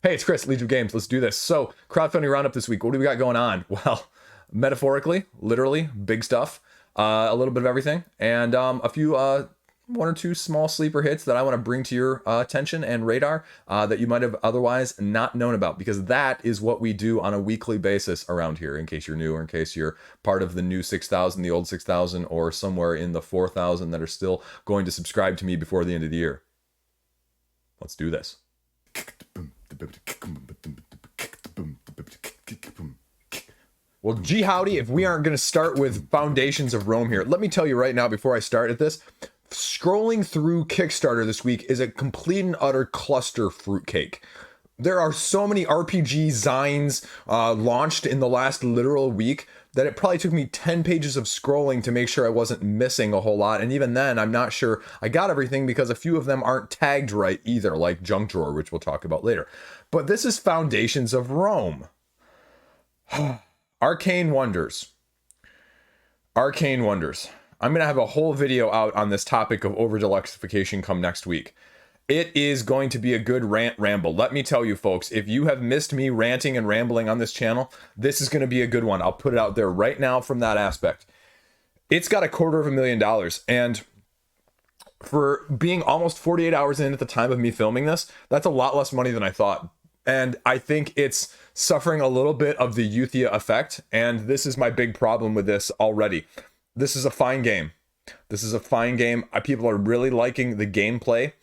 Hey, it's Chris, Liege of Games. Let's do this. So, crowdfunding roundup this week. What do we got going on? Well, metaphorically, literally, big stuff, a little bit of everything, and a few, one or two small sleeper hits that I want to bring to your attention and radar that you might have otherwise not known about, because that is what we do on a weekly basis around here, in case you're new or in case you're part of the new 6,000, the old 6,000, or somewhere in the 4,000 that are still going to subscribe to me before the end of the year. Let's do this. Well, gee howdy, if we aren't going to start with Foundations of Rome here. Let me tell you right now, before I start at this, scrolling through Kickstarter this week is a complete and utter cluster fruitcake. There are so many RPG zines launched in the last literal week that it probably took me 10 pages of scrolling to make sure I wasn't missing a whole lot. And even then, I'm not sure I got everything because a few of them aren't tagged right either, like Junk Drawer, which we'll talk about later. But this is Foundations of Rome. Arcane Wonders. Arcane Wonders. I'm going to have a whole video out on this topic of over-deluxification come next week. It is going to be a good rant ramble. Let me tell you, folks, if you have missed me ranting and rambling on this channel, this is going to be a good one. I'll put it out there right now from that aspect. It's got $250,000, and for being almost 48 hours in at the time of me filming this, that's a lot less money than I thought. And I think it's suffering a little bit of the Youthia effect, and this is my big problem with this already. This is a fine game. This is a fine game. People are really liking the gameplay.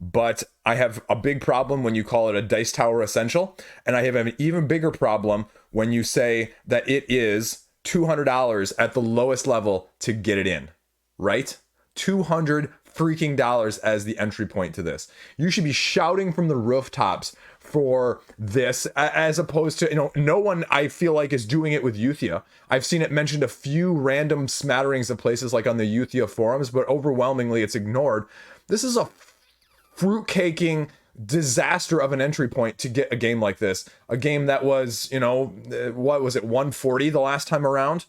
But I have a big problem when you call it a Dice Tower Essential, and I have an even bigger problem when you say that it is $200 at the lowest level to get it in, right? $200 freaking dollars as the entry point to this. You should be shouting from the rooftops for this, as opposed to, no one I feel like is doing it with Youthia. I've seen it mentioned a few random smatterings of places like on the Youthia forums, but overwhelmingly it's ignored. This is a fruitcaking disaster of an entry point to get a game like this. A game that was, what was it, 140 the last time around?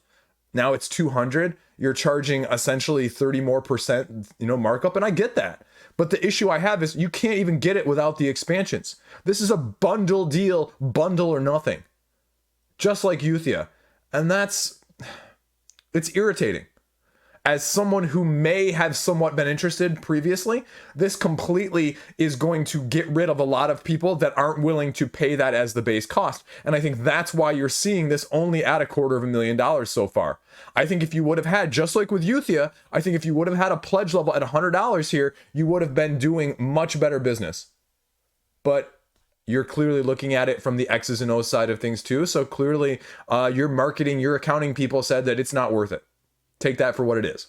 Now it's 200. You're charging essentially 30% more, markup, and I get that. But the issue I have is you can't even get it without the expansions. This is a bundle deal, bundle or nothing. Just like Youthia. And it's irritating. As someone who may have somewhat been interested previously, this completely is going to get rid of a lot of people that aren't willing to pay that as the base cost. And I think that's why you're seeing this only at $250,000 so far. I think if you would have had, just like with Youthia, I think if you would have had a pledge level at $100 here, you would have been doing much better business. But you're clearly looking at it from the X's and O's side of things too. So clearly your marketing, your accounting people said that it's not worth it. Take that for what it is.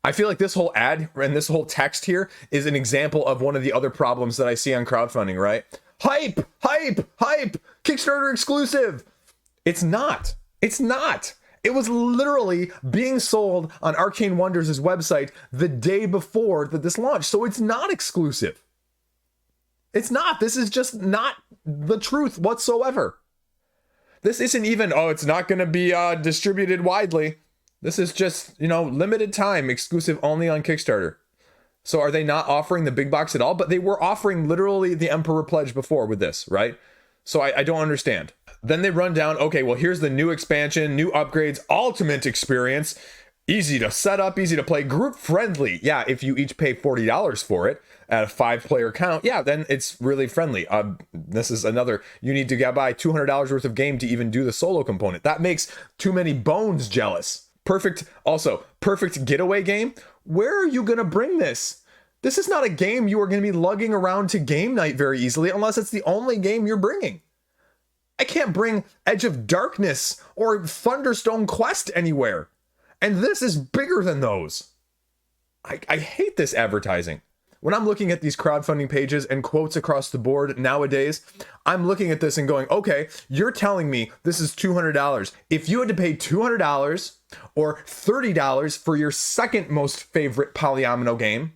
I feel like this whole ad and this whole text here is an example of one of the other problems that I see on crowdfunding, right? Hype, hype, hype, Kickstarter exclusive. It's not. It's not. It was literally being sold on Arcane Wonders' website the day before that this launched. So it's not exclusive. It's not. This is just not the truth whatsoever. This isn't even, it's not going to be distributed widely. This is just, limited time, exclusive only on Kickstarter. So are they not offering the big box at all? But they were offering literally the Emperor Pledge before with this, right? So I don't understand. Then they run down, okay, well, here's the new expansion, new upgrades, ultimate experience, easy to set up, easy to play, group friendly. Yeah, if you each pay $40 for it at a 5-player count, yeah, then it's really friendly. This is another, you need to buy $200 worth of game to even do the solo component. That makes too many bones jealous. Perfect getaway game. Where are you going to bring this? This is not a game you are going to be lugging around to game night very easily unless it's the only game you're bringing. I can't bring Edge of Darkness or Thunderstone Quest anywhere. And this is bigger than those. I hate this advertising. When I'm looking at these crowdfunding pages and quotes across the board nowadays, I'm looking at this and going, okay, you're telling me this is $200. If you had to pay $200 or $30 for your second most favorite polyomino game,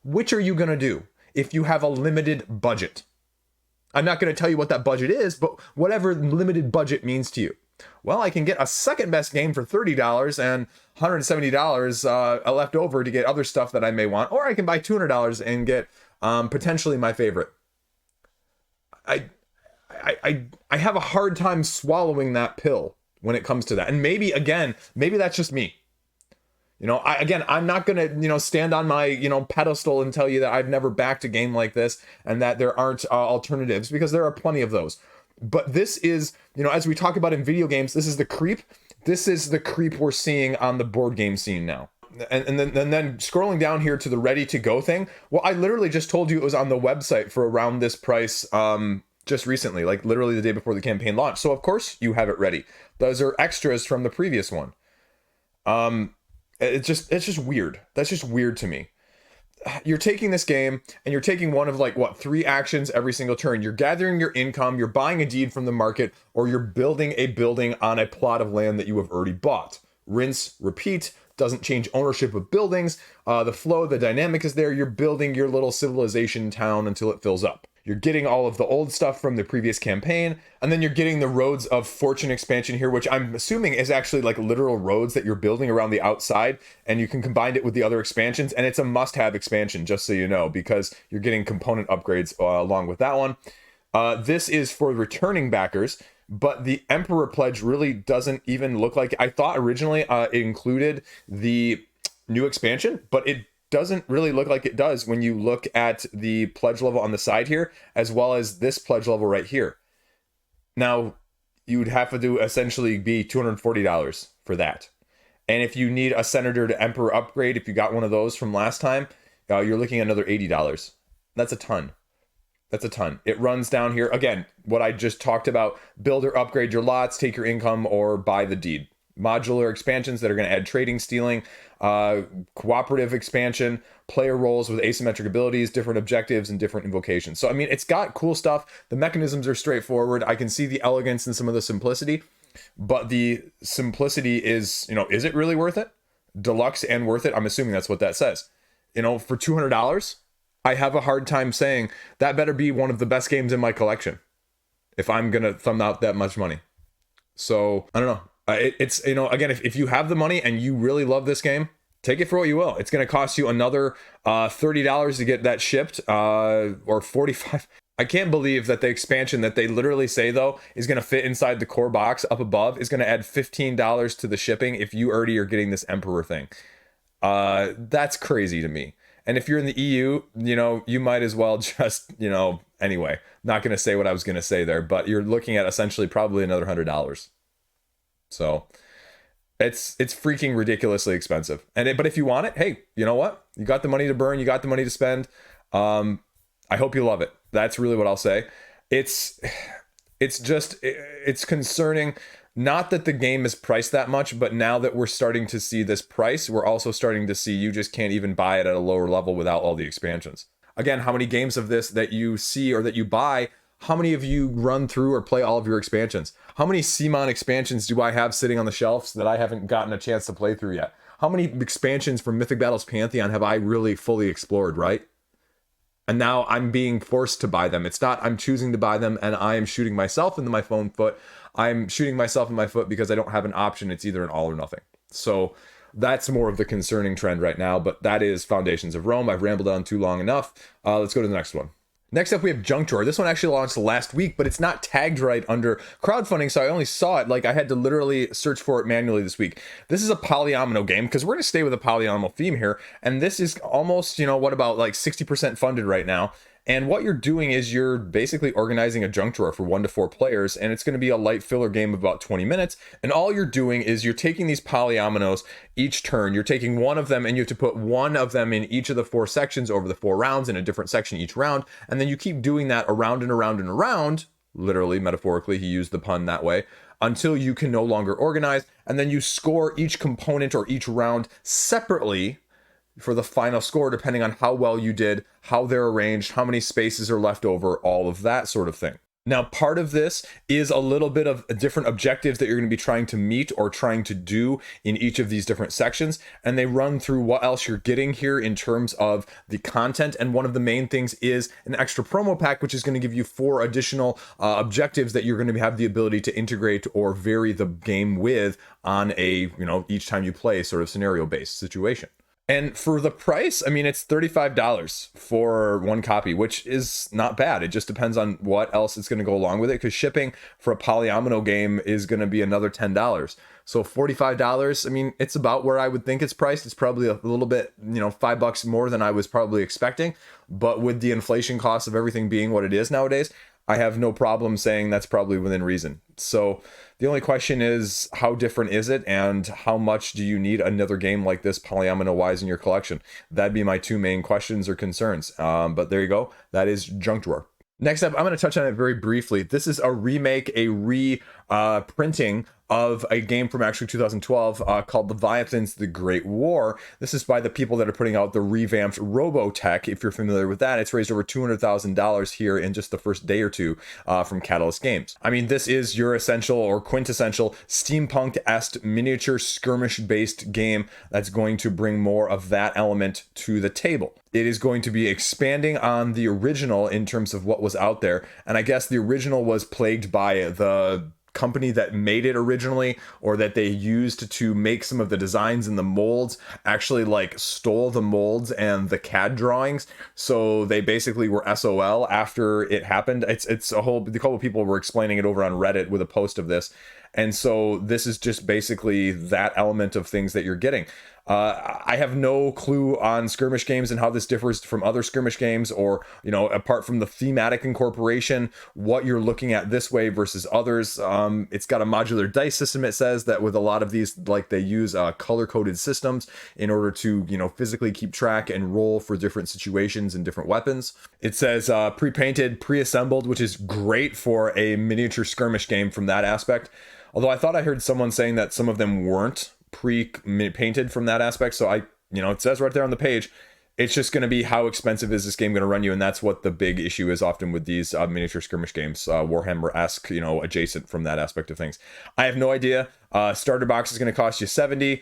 which are you going to do if you have a limited budget? I'm not going to tell you what that budget is, but whatever limited budget means to you. Well, I can get a second best game for $30 and $170 left over to get other stuff that I may want, or I can buy $200 and get potentially my favorite. I I have a hard time swallowing that pill when it comes to that. And maybe that's just me. I'm not gonna, stand on my, pedestal and tell you that I've never backed a game like this and that there aren't alternatives, because there are plenty of those. But this is, as we talk about in video games, this is the creep. This is the creep we're seeing on the board game scene now. And then scrolling down here to the ready to go thing. Well, I literally just told you it was on the website for around this price just recently, like literally the day before the campaign launched. So of course you have it ready. Those are extras from the previous one. It's just weird. That's just weird to me. You're taking this game and you're taking one of 3 actions every single turn. You're gathering your income, you're buying a deed from the market, or you're building a building on a plot of land that you have already bought. Rinse, repeat. Doesn't change ownership of buildings. The flow, the dynamic is there. You're building your little civilization town until it fills up. You're getting all of the old stuff from the previous campaign, and then you're getting the Roads of Fortune expansion here, which I'm assuming is actually literal roads that you're building around the outside, and you can combine it with the other expansions, and it's a must-have expansion, just so you know, because you're getting component upgrades along with that one. This is for returning backers, but the Emperor Pledge really doesn't even look like... I thought originally it included the new expansion, but it doesn't really look like it does when you look at the pledge level on the side here, as well as this pledge level right here. Now, you would have to do essentially be $240 for that. And if you need a Senator to Emperor upgrade, if you got one of those from last time, you're looking at another $80. That's a ton. That's a ton. It runs down here. Again, what I just talked about, build or upgrade your lots, take your income, or buy the deed. Modular expansions that are going to add trading, stealing, cooperative expansion, player roles with asymmetric abilities, different objectives, and different invocations. So, I mean, it's got cool stuff. The mechanisms are straightforward. I can see the elegance and some of the simplicity, but the simplicity is, is it really worth it? Deluxe and worth it? I'm assuming that's what that says. For $200, I have a hard time saying that better be one of the best games in my collection if I'm going to thumb out that much money. So, I don't know. It's, again, if you have the money and you really love this game, take it for what you will. It's going to cost you another $30 to get that shipped, or $45. I can't believe that the expansion that they literally say, though, is going to fit inside the core box up above is going to add $15 to the shipping if you already are getting this Emperor thing. That's crazy to me. And if you're in the EU, you might as well just, anyway, not going to say what I was going to say there, but you're looking at essentially probably another $100. So it's freaking ridiculously expensive. But if you want it, hey, you know what? You got the money to burn. You got the money to spend. I hope you love it. That's really what I'll say. It's concerning. Not that the game is priced that much, but now that we're starting to see this price, we're also starting to see you just can't even buy it at a lower level without all the expansions. Again, how many games of this that you see or that you buy, how many of you run through or play all of your expansions? How many CMON expansions do I have sitting on the shelves that I haven't gotten a chance to play through yet? How many expansions from Mythic Battles Pantheon have I really fully explored, right? And now I'm being forced to buy them. It's not I'm choosing to buy them and I am shooting myself into my own foot. I'm shooting myself in my foot because I don't have an option. It's either an all or nothing. So that's more of the concerning trend right now, but that is Foundations of Rome. I've rambled on too long enough. Let's go to the next one. Next up, we have Junk Drawer. This one actually launched last week, but it's not tagged right under crowdfunding, so I only saw it, I had to literally search for it manually this week. This is a polyomino game, because we're going to stay with a polyomino theme here, and this is almost, what about 60% funded right now. And what you're doing is you're basically organizing a junk drawer for 1 to 4 players, and it's going to be a light filler game of about 20 minutes. And all you're doing is you're taking these polyominoes each turn. You're taking one of them, and you have to put one of them in each of the 4 sections over the 4 rounds in a different section each round. And then you keep doing that around and around and around. Literally, metaphorically, he used the pun that way, until you can no longer organize. And then you score each component or each round separately for the final score, depending on how well you did, how they're arranged, how many spaces are left over, all of that sort of thing. Now, part of this is a little bit of different objectives that you're going to be trying to meet or trying to do in each of these different sections. And they run through what else you're getting here in terms of the content. And one of the main things is an extra promo pack, which is going to give you 4 additional objectives that you're going to have the ability to integrate or vary the game with on a, each time you play sort of scenario-based situation. And for the price, I mean, it's $35 for one copy, which is not bad. It just depends on what else is going to go along with it, because shipping for a polyomino game is going to be another $10. So $45, I mean, it's about where I would think it's priced. It's probably a little bit, $5 more than I was probably expecting. But with the inflation cost of everything being what it is nowadays, I have no problem saying that's probably within reason. So the only question is, how different is it, and how much do you need another game like this polyomino wise in your collection? That'd be my two main questions or concerns. But there you go. That is Junk Drawer. Next up, I'm going to touch on it very briefly. This is a remake, a reprinting of a game from actually 2012 called Leviathans: The Great War. This is by the people that are putting out the revamped Robotech. If you're familiar with that, it's raised over $200,000 here in just the first day or two from Catalyst Games. I mean, this is your essential or quintessential steampunk-esque miniature skirmish-based game that's going to bring more of that element to the table. It is going to be expanding on the original in terms of what was out there. And I guess the original was plagued by the company that made it originally, or that they used to make some of the designs and the molds, actually like stole the molds and the CAD drawings. So they basically were SOL after it happened. It's a couple of people were explaining it over on Reddit with a post of this. And so this is just basically that element of things that you're getting. I have no clue on skirmish games and how this differs from other skirmish games, or, apart from the thematic incorporation, what you're looking at this way versus others. It's got a modular dice system. It says that with a lot of these, like, they use color-coded systems in order to, physically keep track and roll for different situations and different weapons. It says pre-painted, pre-assembled, which is great for a miniature skirmish game from that aspect. Although I thought I heard someone saying that some of them weren't pre-painted from that aspect. So it says right there on the page, it's just going to be, how expensive is this game going to run you? And that's what the big issue is often with these miniature skirmish games, Warhammer-esque, adjacent from that aspect of things. I have no idea. Starter box is going to cost you $70.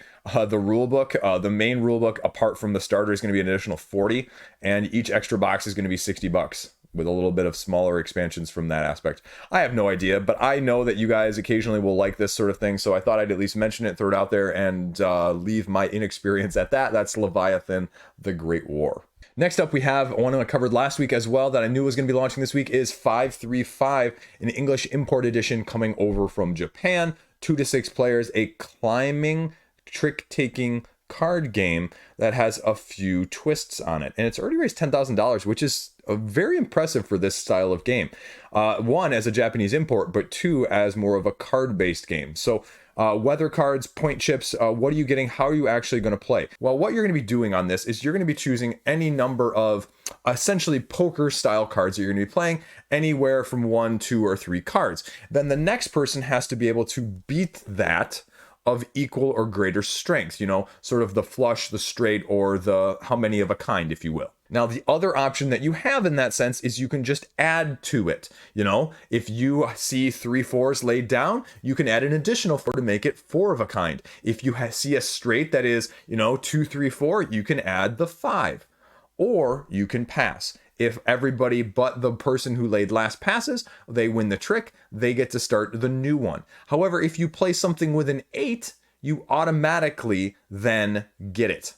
The rule book, the main rule book, apart from the starter, is going to be an additional $40, and each extra box is going to be $60. With a little bit of smaller expansions from that aspect. I have no idea, but I know that you guys occasionally will like this sort of thing, so I thought I'd at least mention it, throw it out there, and leave my inexperience at that. That's Leviathan: The Great War. Next up, we have one I covered last week as well that I knew was going to be launching this week, is 535, an English import edition coming over from Japan. 2 to 6 players, a climbing, trick-taking card game that has a few twists on it, and it's already raised $10,000, which is very impressive for this style of game. One, as a Japanese import, but two, as more of a card-based game. So weather cards, point chips, what are you getting? How are you actually going to play? Well, what you're going to be doing on this is you're going to be choosing any number of essentially poker style cards that you're going to be playing, anywhere from 1, 2, or 3 cards. Then the next person has to be able to beat that of equal or greater strength, sort of the flush, the straight, or the how many of a kind, if you will. Now, the other option that you have in that sense is you can just add to it. If you see 3 4s laid down, you can add an additional 4 to make it 4 of a kind. If you see a straight that is, 2, 3, 4, you can add the 5, or you can pass. If everybody but the person who laid last passes, they win the trick, they get to start the new one. However, if you play something with an 8, you automatically then get it.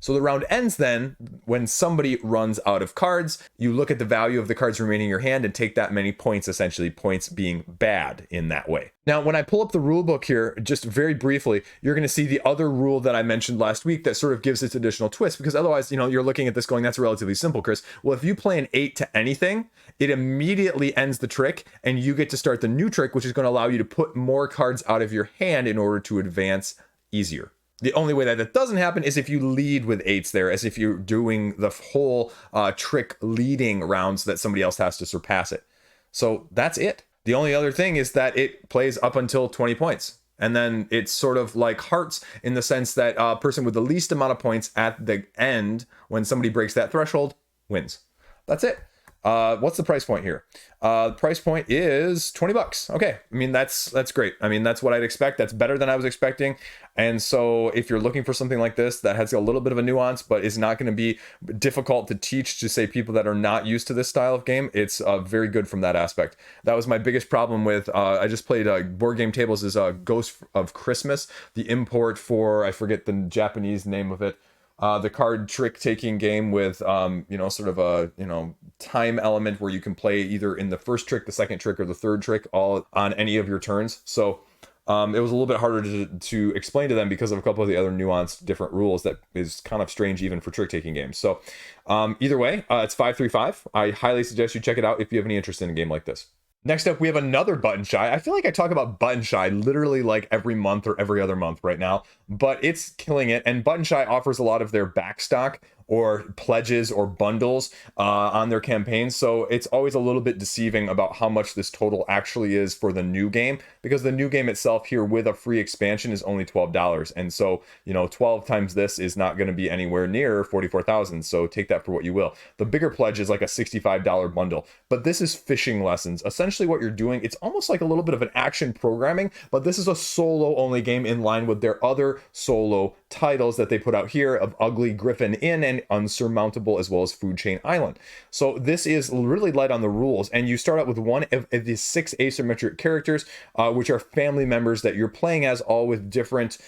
So the round ends then when somebody runs out of cards. You look at the value of the cards remaining in your hand and take that many points, essentially points being bad in that way. Now, when I pull up the rule book here, just very briefly, you're going to see the other rule that I mentioned last week that sort of gives its additional twist, because otherwise, you're looking at this going, that's relatively simple, Chris. Well, if you play an 8 to anything, it immediately ends the trick, and you get to start the new trick, which is going to allow you to put more cards out of your hand in order to advance easier. The only way that that doesn't happen is if you lead with 8s there, as if you're doing the whole trick leading rounds that somebody else has to surpass it. So that's it. The only other thing is that it plays up until 20 points. And then it's sort of like hearts in the sense that a person with the least amount of points at the end, when somebody breaks that threshold, wins. That's it. What's the price point here? The price point is $20. Okay. I mean, that's great. I mean, that's what I'd expect. That's better than I was expecting. And so if you're looking for something like this that has a little bit of a nuance, but is not going to be difficult to teach to, say, people that are not used to this style of game, it's very good from that aspect. That was my biggest problem with, I just played Board Game Tables' Ghost of Christmas, the import for, I forget the Japanese name of it. the card trick taking game with, you know, sort of a, you know, time element where you can play either in the first trick, the second trick, or the third trick all on any of your turns. So it was a little bit harder to explain to them because of a couple of the other nuanced different rules that is kind of strange even for trick taking games. So either way, it's 535. I highly suggest you check it out if you have any interest in a game like this. Next up, we have another Button Shy. I feel like I talk about Button Shy literally like every month or every other month right now, but it's killing it. And Button Shy offers a lot of their backstock or pledges or bundles on their campaigns. So it's always a little bit deceiving about how much this total actually is for the new game, because the new game itself here with a free expansion is only $12. And so, you know, 12 times this is not going to be anywhere near 44,000. So take that for what you will. The bigger pledge is like a $65 bundle, but this is fishing lessons. Essentially what you're doing, it's almost like a little bit of an action programming, but this is a solo only game in line with their other solo titles that they put out here of Ugly Griffin Inn and Unsurmountable, as well as Food Chain Island. So this is really light on the rules, and you start out with one of these 6 asymmetric characters, which are family members that you're playing as, all with different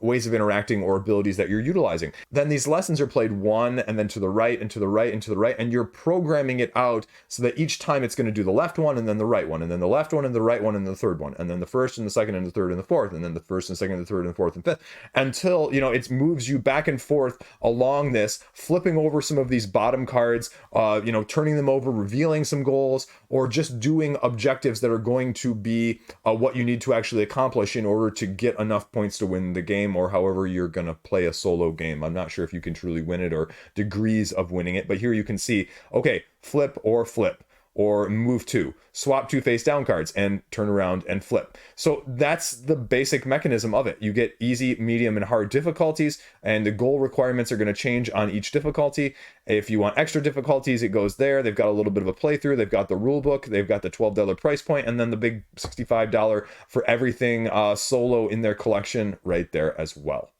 ways of interacting or abilities that you're utilizing. Then these lessons are played one and then to the right and to the right and to the right, and you're programming it out so that each time it's going to do the left one and then the right one and then the left one and the right one and the third one and then the first and the second and the third and the fourth and then the first and second and the third and the fourth and fifth, until, you know, it moves you back and forth along this, flipping over some of these bottom cards, you know, turning them over, revealing some goals, or just doing objectives that are going to be what you need to actually accomplish in order to get enough points to win the game, or however you're going to play a solo game. I'm not sure if you can truly win it or degrees of winning it, but here you can see, okay, flip or flip, or move 2, swap 2 face down cards and turn around and flip. So that's the basic mechanism of it. You get easy, medium, and hard difficulties, and the goal requirements are going to change on each difficulty. If you want extra difficulties, it goes there. They've got a little bit of a playthrough. They've got the rule book. They've got the $12 price point, and then the big $65 for everything solo in their collection right there as well.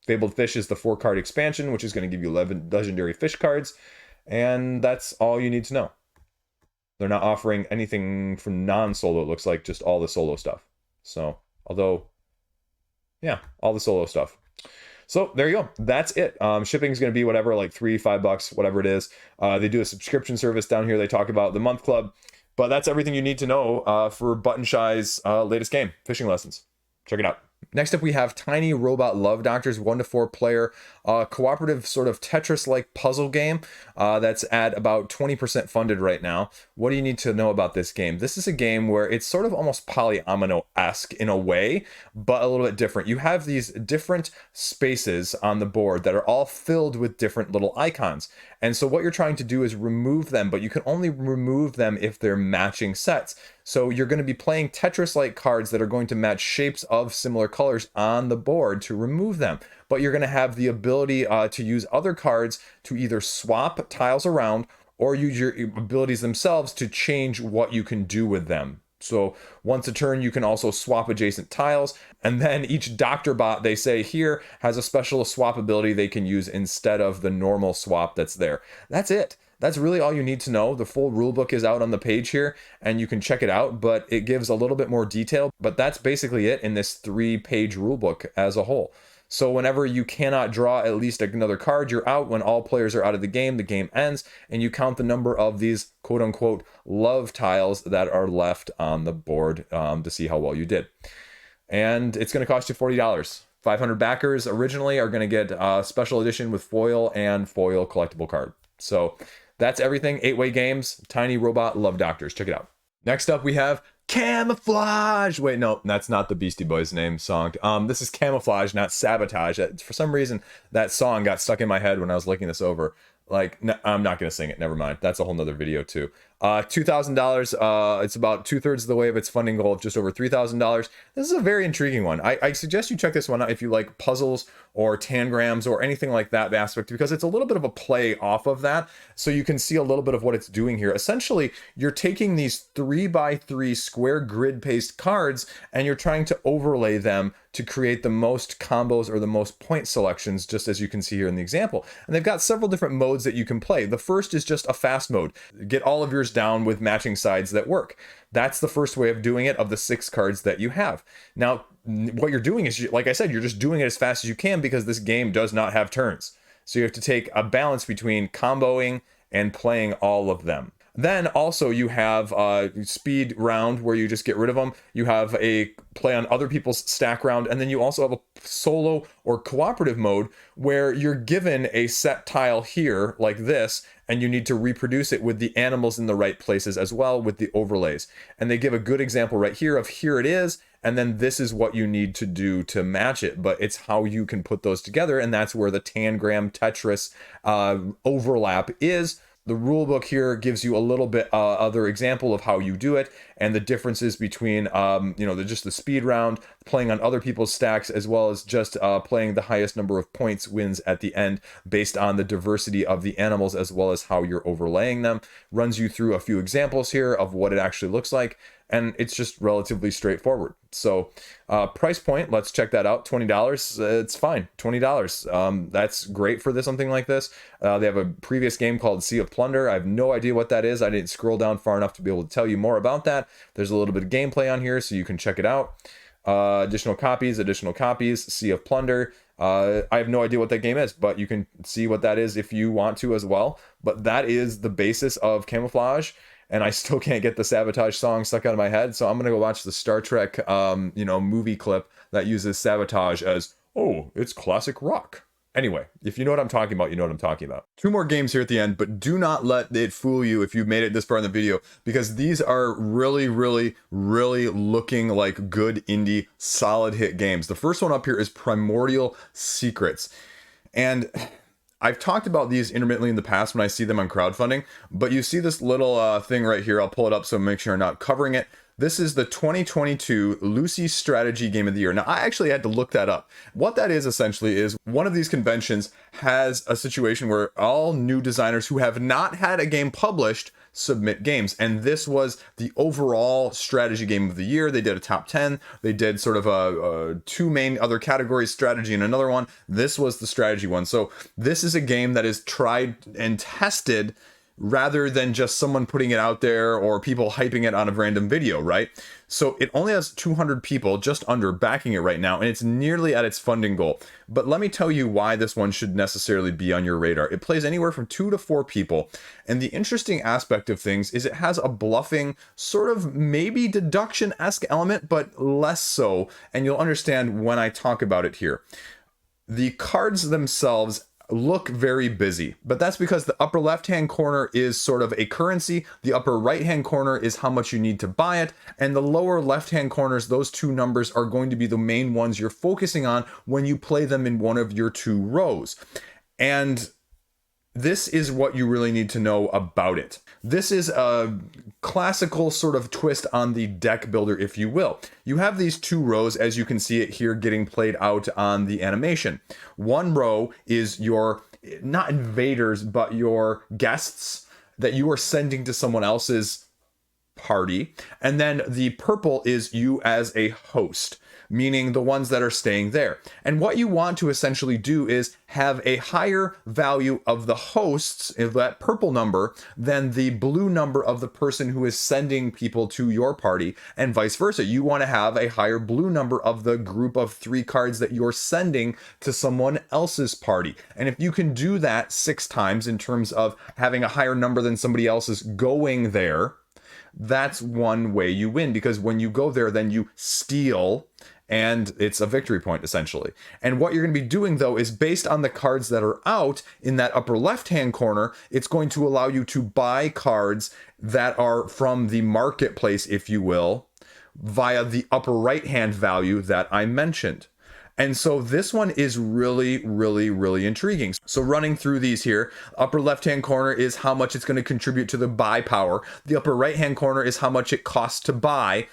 Fabled Fish is the 4-card expansion, which is going to give you 11 legendary fish cards, and that's all you need to know. They're not offering anything from non-solo, it looks like, just all the solo stuff. So, although, yeah, all the solo stuff. So there you go. That's it. Shipping is going to be whatever, like $3-5, whatever it is. They do a subscription service down here. They talk about the month club, but that's everything you need to know for Button Shy's latest game, Fishing Lessons. Check it out. Next up, we have Tiny Robot Love Doctors, 1 to 4 player cooperative sort of Tetris-like puzzle game that's at about 20% funded right now. What do you need to know about this game? This is a game where it's sort of almost polyomino-esque in a way, but a little bit different. You have these different spaces on the board that are all filled with different little icons. And so what you're trying to do is remove them, but you can only remove them if they're matching sets. So you're going to be playing Tetris-like cards that are going to match shapes of similar colors on the board to remove them. But you're going to have the ability to use other cards to either swap tiles around or use your abilities themselves to change what you can do with them. So once a turn, you can also swap adjacent tiles. And then each Doctor Bot, they say here, has a special swap ability they can use instead of the normal swap that's there. That's it. That's really all you need to know. The full rulebook is out on the page here, and you can check it out, but it gives a little bit more detail. But that's basically it in this 3-page rulebook as a whole. So whenever you cannot draw at least another card, you're out. When all players are out of the game ends, and you count the number of these quote-unquote love tiles that are left on the board to see how well you did. And it's going to cost you $40. 500 backers originally are going to get a special edition with foil and foil collectible card. So that's everything. 8-Way Games, Tiny Robot Love Doctors. Check it out. Next up, we have Camouflage. Wait, no, that's not the Beastie Boys name song. This is Camouflage, not Sabotage. For some reason, that song got stuck in my head when I was looking this over. Like, no, I'm not going to sing it. Never mind. That's a whole nother video, too. $2,000. It's about 2/3 of the way of its funding goal of just over $3,000. This is a very intriguing one. I suggest you check this one out if you like puzzles or tangrams or anything like that aspect, because it's a little bit of a play off of that. So you can see a little bit of what it's doing here. Essentially, you're taking these 3x3 square grid paste cards and you're trying to overlay them to create the most combos or the most point selections, just as you can see here in the example. And they've got several different modes that you can play. The first is just a fast mode. Get all of yours down with matching sides that work. That's the first way of doing it of the 6 cards that you have. Now, what you're doing is, like I said, you're just doing it as fast as you can because this game does not have turns. So you have to take a balance between comboing and playing all of them. Then also you have speed round where you just get rid of them. You have a play on other people's stack round, and then you also have a solo or cooperative mode where you're given a set tile here like this, and you need to reproduce it with the animals in the right places as well with the overlays. And they give a good example right here of here it is, and then this is what you need to do to match it, but it's how you can put those together, and that's where the Tangram Tetris overlap is. The rule book here gives you a little bit other example of how you do it and the differences between, just the speed round, playing on other people's stacks, as well as just playing the highest number of points wins at the end based on the diversity of the animals as well as how you're overlaying them. Runs you through a few examples here of what it actually looks like. And it's just relatively straightforward. So price point, let's check that out. $20, it's fine, $20. That's great for something like this. They have a previous game called Sea of Plunder. I have no idea what that is. I didn't scroll down far enough to be able to tell you more about that. There's a little bit of gameplay on here, so you can check it out. Additional copies, Sea of Plunder. I have no idea what that game is, but you can see what that is if you want to as well. But that is the basis of Camouflage. And I still can't get the Sabotage song stuck out of my head, so I'm gonna go watch the Star Trek, movie clip that uses Sabotage as, oh, it's classic rock. Anyway, if you know what I'm talking about, you know what I'm talking about. 2 more games here at the end, but do not let it fool you if you've made it this far in the video, because these are really, really, really looking like good indie, solid hit games. The first one up here is Primordial Secrets. And I've talked about these intermittently in the past when I see them on crowdfunding, but you see this little thing right here. I'll pull it up so make sure I'm not covering it. This is the 2022 Lucy Strategy Game of the Year. Now, I actually had to look that up. What that is essentially is one of these conventions has a situation where all new designers who have not had a game published submit games. And this was the overall strategy game of the year. They did a top 10. They did sort of a 2 main other categories, strategy and another one. This was the strategy one. So this is a game that is tried and tested rather than just someone putting it out there or people hyping it on a random video, right? So it only has 200 people just under backing it right now, and it's nearly at its funding goal. But let me tell you why this one should necessarily be on your radar. It plays anywhere from 2 to 4 people, and the interesting aspect of things is it has a bluffing, sort of maybe deduction-esque element, but less so, and you'll understand when I talk about it here. The cards themselves look very busy, but that's because the upper left hand corner is sort of a currency, the upper right hand corner is how much you need to buy it, and the lower left hand corners, those 2 numbers are going to be the main ones you're focusing on when you play them in one of your 2 rows. And this is what you really need to know about it. This is a classical sort of twist on the deck builder, if you will. You have these 2 rows, as you can see it here getting played out on the animation. One row is your, not invaders, but your guests that you are sending to someone else's party. And then the purple is you as a host, meaning the ones that are staying there. And what you want to essentially do is have a higher value of the hosts, of that purple number, than the blue number of the person who is sending people to your party, and vice versa. You want to have a higher blue number of the group of 3 cards that you're sending to someone else's party. And if you can do that 6 times in terms of having a higher number than somebody else's going there, that's one way you win, because when you go there, then you steal, and it's a victory point essentially. And what you're going to be doing though is based on the cards that are out in that upper left hand corner, it's going to allow you to buy cards that are from the marketplace, if you will, via the upper right hand value that I mentioned. And so this one is really, really, really intriguing. So running through these here, upper left-hand corner is how much it's going to contribute to the buy power. The upper right-hand corner is how much it costs to buy.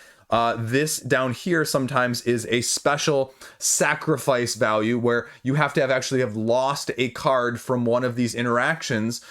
This down here sometimes is a special sacrifice value where you have to actually have lost a card from one of these interactions,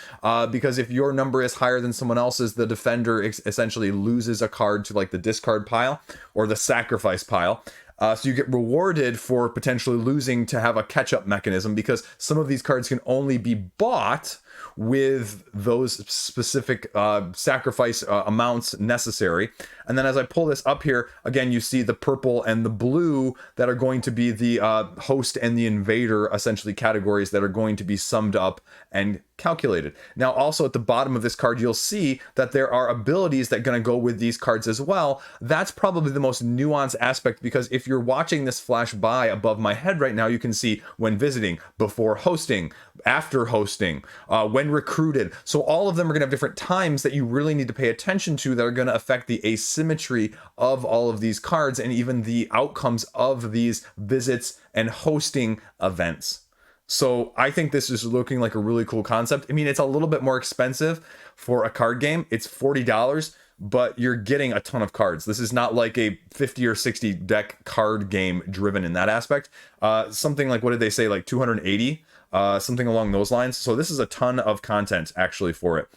because if your number is higher than someone else's, the defender essentially loses a card to like the discard pile or the sacrifice pile. So you get rewarded for potentially losing to have a catch-up mechanism, because some of these cards can only be bought with those specific sacrifice amounts necessary. And then as I pull this up here, again, you see the purple and the blue that are going to be the host and the invader, essentially categories that are going to be summed up and calculated. Now, also at the bottom of this card, you'll see that there are abilities that are going to go with these cards as well. That's probably the most nuanced aspect, because if you're watching this flash by above my head right now, you can see when visiting, before hosting, after hosting, when recruited. So all of them are going to have different times that you really need to pay attention to that are going to affect the asymmetry of all of these cards and even the outcomes of these visits and hosting events. So I think this is looking like a really cool concept. I mean, it's a little bit more expensive for a card game. It's $40, but you're getting a ton of cards. This is not like a 50 or 60 deck card game driven in that aspect. Something like, what did they say, like 280? Something along those lines. So this is a ton of content actually for it.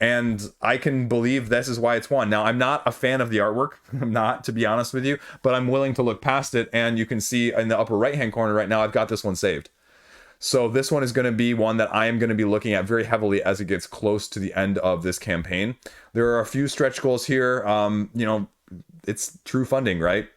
And I can believe this is why it's won. Now, I'm not a fan of the artwork. I'm not, to be honest with you, but I'm willing to look past it. And you can see in the upper right-hand corner right now, I've got this one saved. So this one is going to be one that I am going to be looking at very heavily as it gets close to the end of this campaign. There are a few stretch goals here. You know, it's true funding, right?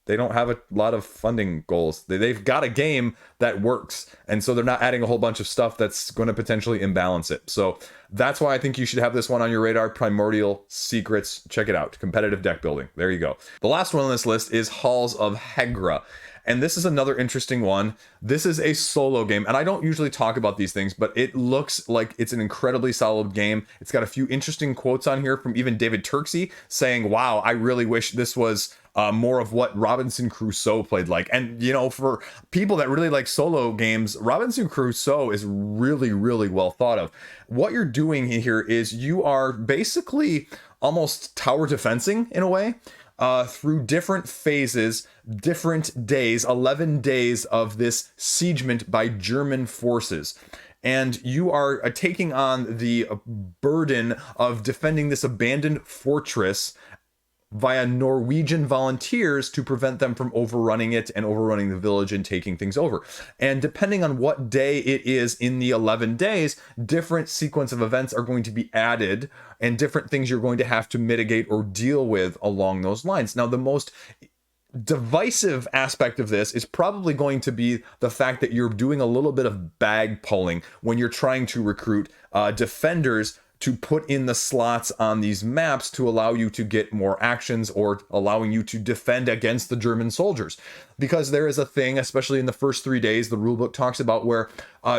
They don't have a lot of funding goals. They've got a game that works, and so they're not adding a whole bunch of stuff that's going to potentially imbalance it. So that's why I think you should have this one on your radar. Primordial Secrets. Check it out. Competitive deck building. There you go. The last one on this list is Halls of Hegra. And this is another interesting one. This is a solo game, and I don't usually talk about these things, but it looks like it's an incredibly solid game. It's got a few interesting quotes on here from even David Turksey saying, wow, I really wish this was more of what Robinson Crusoe played like. And, you know, for people that really like solo games, Robinson Crusoe is really, really well thought of. What you're doing here is you are basically almost tower defensing in a way. Through different phases, different days, 11 days of this siegement by German forces. And you are taking on the burden of defending this abandoned fortress via Norwegian volunteers to prevent them from overrunning it and overrunning the village and taking things over. And depending on what day it is in the 11 days, different sequence of events are going to be added and different things you're going to have to mitigate or deal with along those lines. Now, the most divisive aspect of this is probably going to be the fact that you're doing a little bit of bag pulling when you're trying to recruit defenders to put in the slots on these maps to allow you to get more actions or allowing you to defend against the German soldiers. Because there is a thing, especially in the first 3 days, the rulebook talks about where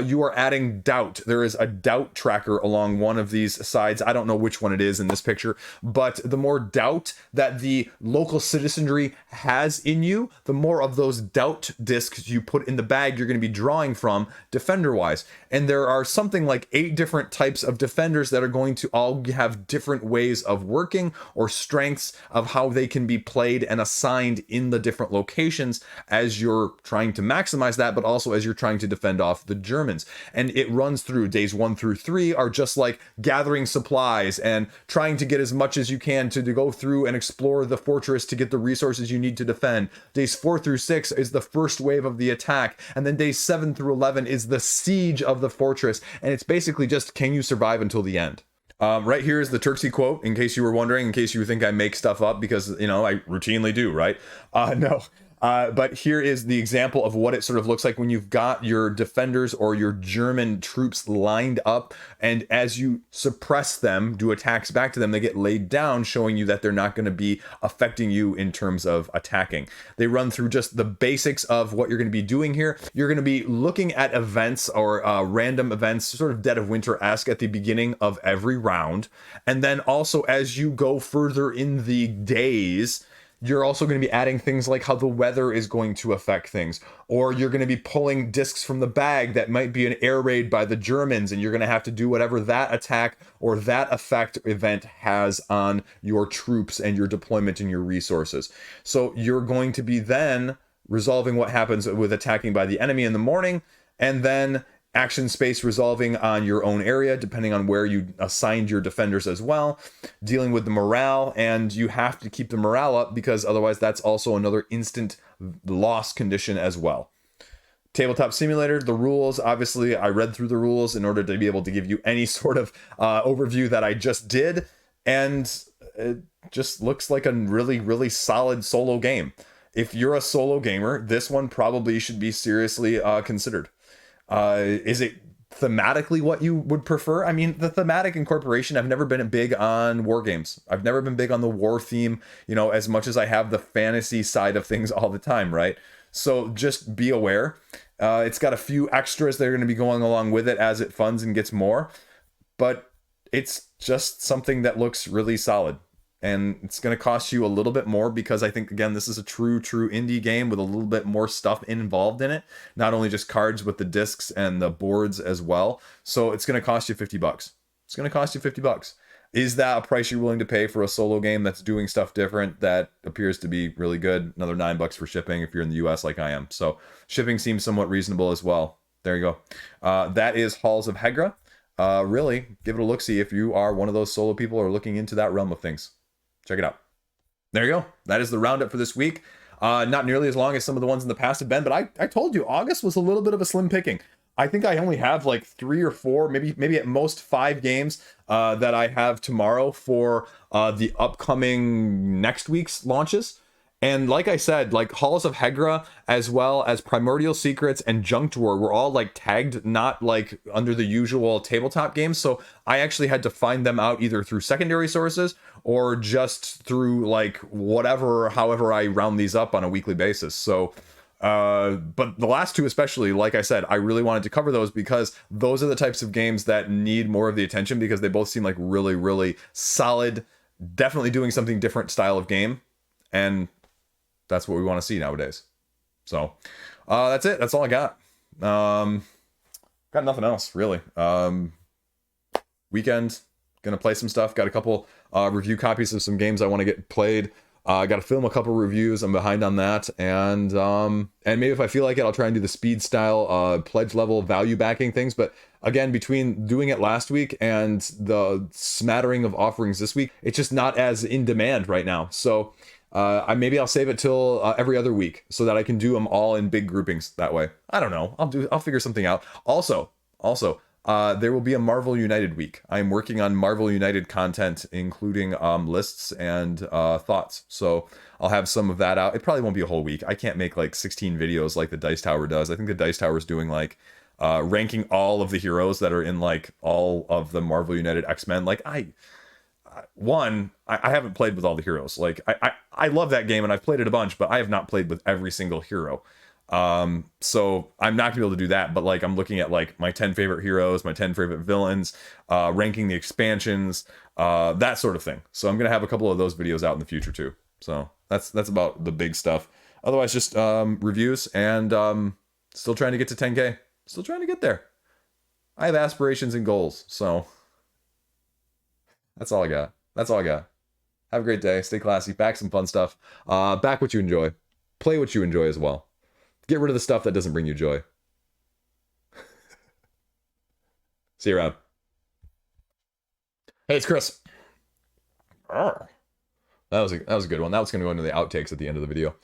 you are adding doubt. There is a doubt tracker along one of these sides. I don't know which one it is in this picture, but the more doubt that the local citizenry has in you, the more of those doubt discs you put in the bag you're going to be drawing from defender-wise. And there are something like 8 different types of defenders that are going to all have different ways of working or strengths of how they can be played and assigned in the different locations as you're trying to maximize that, but also as you're trying to defend off the Germans. And it runs through days 1 through 3 are just like gathering supplies and trying to get as much as you can to go through and explore the fortress to get the resources you need to defend. Days 4 through 6 is the first wave of the attack. And then days 7 through 11 is the siege of the fortress. And it's basically just, can you survive until the end? Right here is the Turksey quote, in case you were wondering, in case you think I make stuff up, because, you know, I routinely do, right? No. But here is the example of what it sort of looks like when you've got your defenders or your German troops lined up, and as you suppress them, do attacks back to them, they get laid down, showing you that they're not going to be affecting you in terms of attacking. They run through just the basics of what you're going to be doing here. You're going to be looking at events or random events, sort of Dead of Winter-esque at the beginning of every round. And then also as you go further in the days, you're also going to be adding things like how the weather is going to affect things, or you're going to be pulling discs from the bag that might be an air raid by the Germans, and you're going to have to do whatever that attack or that effect event has on your troops and your deployment and your resources. So you're going to be then resolving what happens with attacking by the enemy in the morning, and then action space resolving on your own area, depending on where you assigned your defenders as well, dealing with the morale, and you have to keep the morale up because otherwise that's also another instant loss condition as well. Tabletop Simulator, the rules, obviously I read through the rules in order to be able to give you any sort of overview that I just did, and it just looks like a really, really solid solo game. If you're a solo gamer, this one probably should be seriously considered. Is it thematically what you would prefer? I mean, the thematic incorporation, I've never been big on war games. I've never been big on the war theme, you know, as much as I have the fantasy side of things all the time, right? So just be aware. It's got a few extras that are going to be going along with it as it funds and gets more, but it's just something that looks really solid. And it's going to cost you a little bit more because I think, again, this is a true indie game with a little bit more stuff involved in it. Not only just cards, but the discs and the boards as well. So it's going to cost you $50. It's going to cost you $50. Is that a price you're willing to pay for a solo game that's doing stuff different that appears to be really good? Another $9 for shipping if you're in the US like I am. So shipping seems somewhat reasonable as well. There you go. That is Halls of Hegra. Really, give it a look-see if you are one of those solo people or looking into that realm of things. Check it out. There you go. That is the roundup for this week. Not nearly as long as some of the ones in the past have been, but I told you August was a little bit of a slim picking. I think I only have like 3 or 4, maybe at most 5 games that I have tomorrow for the upcoming next week's launches. And like I said, like Halls of Hegra, as well as Primordial Secrets and Junked War were all like tagged, not like under the usual tabletop games. So I actually had to find them out either through secondary sources or just through like whatever, however I round these up on a weekly basis. So, but the last 2 especially, like I said, I really wanted to cover those because those are the types of games that need more of the attention because they both seem like really, really solid, definitely doing something different style of game. And that's what we want to see nowadays. So that's it. That's all I got. Got nothing else really. Weekend, gonna play some stuff. Got a couple review copies of some games I want to get played. Got to film a couple reviews. I'm behind on that, and maybe if I feel like it, I'll try and do the speed style pledge level value backing things. But again, between doing it last week and the smattering of offerings this week, it's just not as in demand right now. So maybe I'll save it till every other week so that I can do them all in big groupings that way. I don't know. I'll figure something out. Also, there will be a Marvel United week. I'm working on Marvel United content, including lists and thoughts. So I'll have some of that out. It probably won't be a whole week. I can't make like 16 videos like the Dice Tower does. I think the Dice Tower is doing like ranking all of the heroes that are in like all of the Marvel United X-Men. Like I haven't played with all the heroes. Like I love that game and I've played it a bunch, but I have not played with every single hero. So I'm not gonna be able to do that, but like I'm looking at like my 10 favorite heroes, my 10 favorite villains, ranking the expansions, that sort of thing. So I'm gonna have a couple of those videos out in the future too. So that's about the big stuff. Otherwise, just reviews and still trying to get to 10K. Still trying to get there. I have aspirations and goals, so that's all I got. That's all I got. Have a great day. Stay classy. Back some fun stuff. Back what you enjoy. Play what you enjoy as well. Get rid of the stuff that doesn't bring you joy. See you around. Hey, it's Chris. That was a good one. That was going to go into the outtakes at the end of the video.